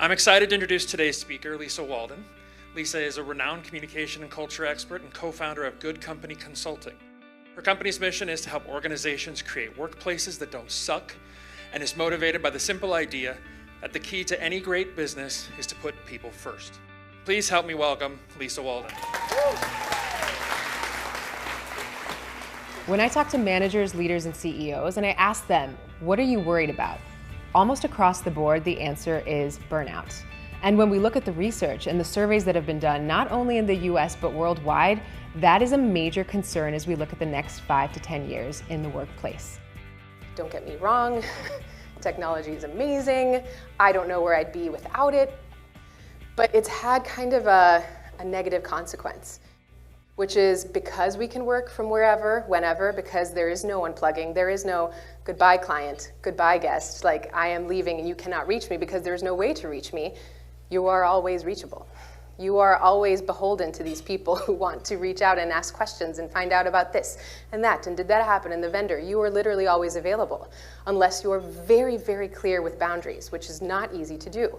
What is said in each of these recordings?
I'm excited to introduce today's speaker, Lisa Walden. Lisa is a renowned communication and culture expert and co-founder of Good Company Consulting. Her company's mission is to help organizations create workplaces that don't suck, and is motivated by the simple idea that the key to any great business is to put people first. Please help me welcome Lisa Walden. When I talk to managers, leaders, and CEOs, and I ask them, what are you worried about? Almost across the board, the answer is burnout. And when we look at the research and the surveys that have been done, not only in the US, but worldwide, that is a major concern as we look at the next 5 to 10 years in the workplace. Don't get me wrong, technology is amazing. I don't know where I'd be without it, but it's had kind of a negative consequence, which is because we can work from wherever, whenever, because there is no unplugging, there is no goodbye client, goodbye guest, like I am leaving and you cannot reach me because there's no way to reach me. You are always reachable. You are always beholden to these people who want to reach out and ask questions and find out about this and that, and did that happen in the vendor? You are literally always available, unless you're very, very clear with boundaries, which is not easy to do.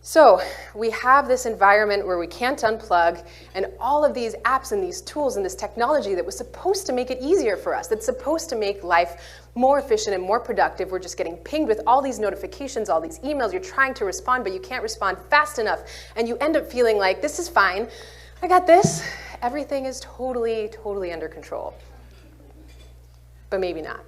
So we have this environment where we can't unplug, and all of these apps and these tools and this technology that was supposed to make it easier for us, that's supposed to make life more efficient and more productive. We're just getting pinged with all these notifications, all these emails. You're trying to respond, but you can't respond fast enough, and you end up feeling like, this is fine, I got this. Everything is totally, totally under control. But maybe not.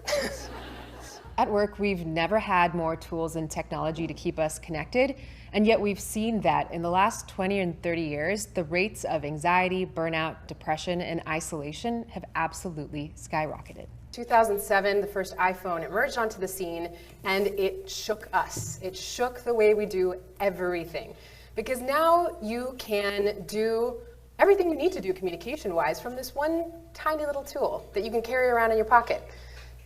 At work, we've never had more tools and technology to keep us connected, and yet we've seen that in the last 20 and 30 years, the rates of anxiety, burnout, depression, and isolation have absolutely skyrocketed. 2007, the first iPhone emerged onto the scene, and it shook us. It shook the way we do everything. Because now you can do everything you need to do communication-wise from this one tiny little tool that you can carry around in your pocket.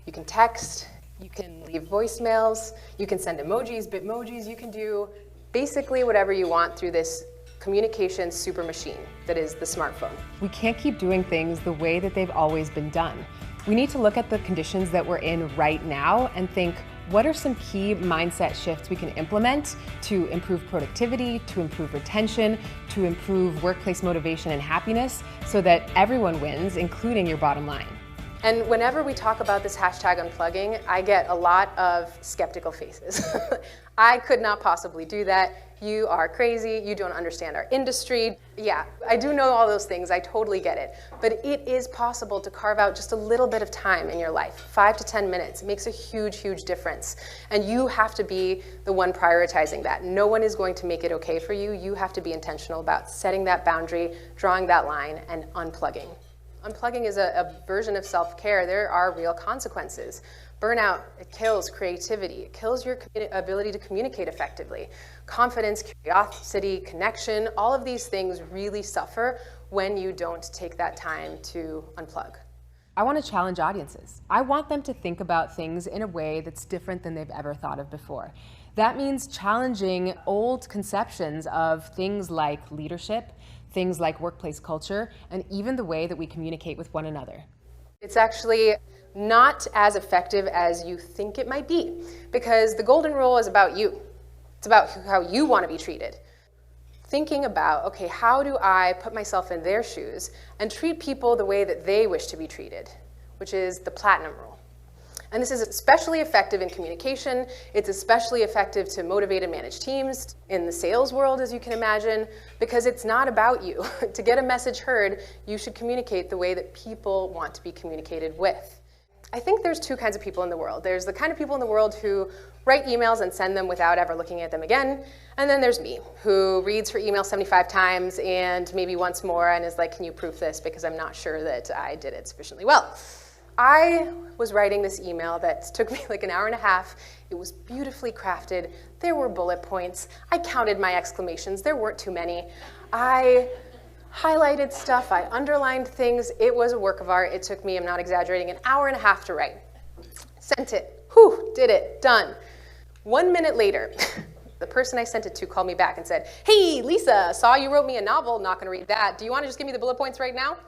You can text, you can leave voicemails, you can send emojis, bitmojis, you can do basically whatever you want through this communication super machine that is the smartphone. We can't keep doing things the way that they've always been done. We need to look at the conditions that we're in right now and think, what are some key mindset shifts we can implement to improve productivity, to improve retention, to improve workplace motivation and happiness so that everyone wins, including your bottom line? And whenever we talk about this hashtag unplugging, I get a lot of skeptical faces. I could not possibly do that. You are crazy. You don't understand our industry. Yeah, I do know all those things. I totally get it. But it is possible to carve out just a little bit of time in your life, 5 to 10 minutes. It makes a huge, huge difference. And you have to be the one prioritizing that. No one is going to make it okay for you. You have to be intentional about setting that boundary, drawing that line, and unplugging. Unplugging is a version of self-care. There are real consequences. Burnout, it kills creativity. It kills your ability to communicate effectively. Confidence, curiosity, connection, all of these things really suffer when you don't take that time to unplug. I want to challenge audiences. I want them to think about things in a way that's different than they've ever thought of before. That means challenging old conceptions of things like leadership, things like workplace culture, and even the way that we communicate with one another. It's actually not as effective as you think it might be, because the golden rule is about you. It's about how you want to be treated. Thinking about, okay, how do I put myself in their shoes and treat people the way that they wish to be treated, which is the platinum rule. And this is especially effective in communication. It's especially effective to motivate and manage teams in the sales world, as you can imagine, because it's not about you. To get a message heard, you should communicate the way that people want to be communicated with. I think there's two kinds of people in the world. There's the kind of people in the world who write emails and send them without ever looking at them again. And then there's me, who reads her email 75 times and maybe once more and is like, can you proof this? Because I'm not sure that I did it sufficiently well. I was writing this email that took me like an hour and a half. It was beautifully crafted. There were bullet points. I counted my exclamations. There weren't too many. I highlighted stuff. I underlined things. It was a work of art. It took me, I'm not exaggerating, an hour and a half to write. Sent it. Whew, did it. Done. 1 minute later, the person I sent it to called me back and said, hey, Lisa, saw you wrote me a novel. Not going to read that. Do you want to just give me the bullet points right now?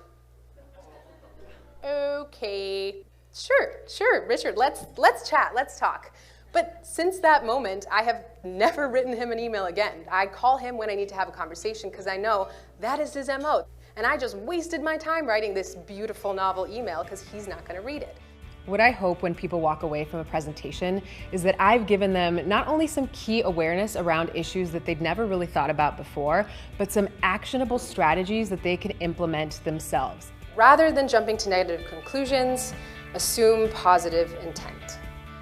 Okay, sure, Richard, let's chat, let's talk. But since that moment, I have never written him an email again. I call him when I need to have a conversation because I know that is his MO. And I just wasted my time writing this beautiful novel email because he's not going to read it. What I hope when people walk away from a presentation is that I've given them not only some key awareness around issues that they'd never really thought about before, but some actionable strategies that they can implement themselves. Rather than jumping to negative conclusions, assume positive intent.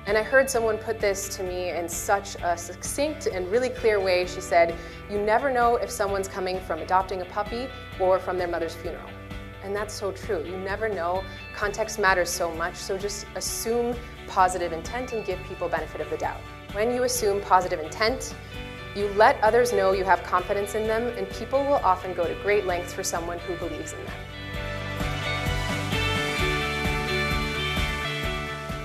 And I heard someone put this to me in such a succinct and really clear way. She said, you never know if someone's coming from adopting a puppy or from their mother's funeral. And that's so true. You never know. Context matters so much, so just assume positive intent and give people benefit of the doubt. When you assume positive intent, you let others know you have confidence in them, and people will often go to great lengths for someone who believes in them.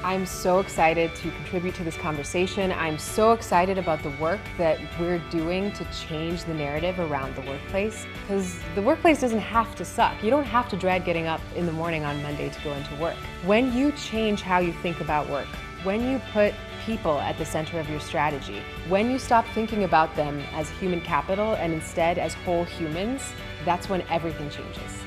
I'm so excited to contribute to this conversation. I'm so excited about the work that we're doing to change the narrative around the workplace, because the workplace doesn't have to suck. You don't have to dread getting up in the morning on Monday to go into work. When you change how you think about work, when you put people at the center of your strategy, when you stop thinking about them as human capital and instead as whole humans, that's when everything changes.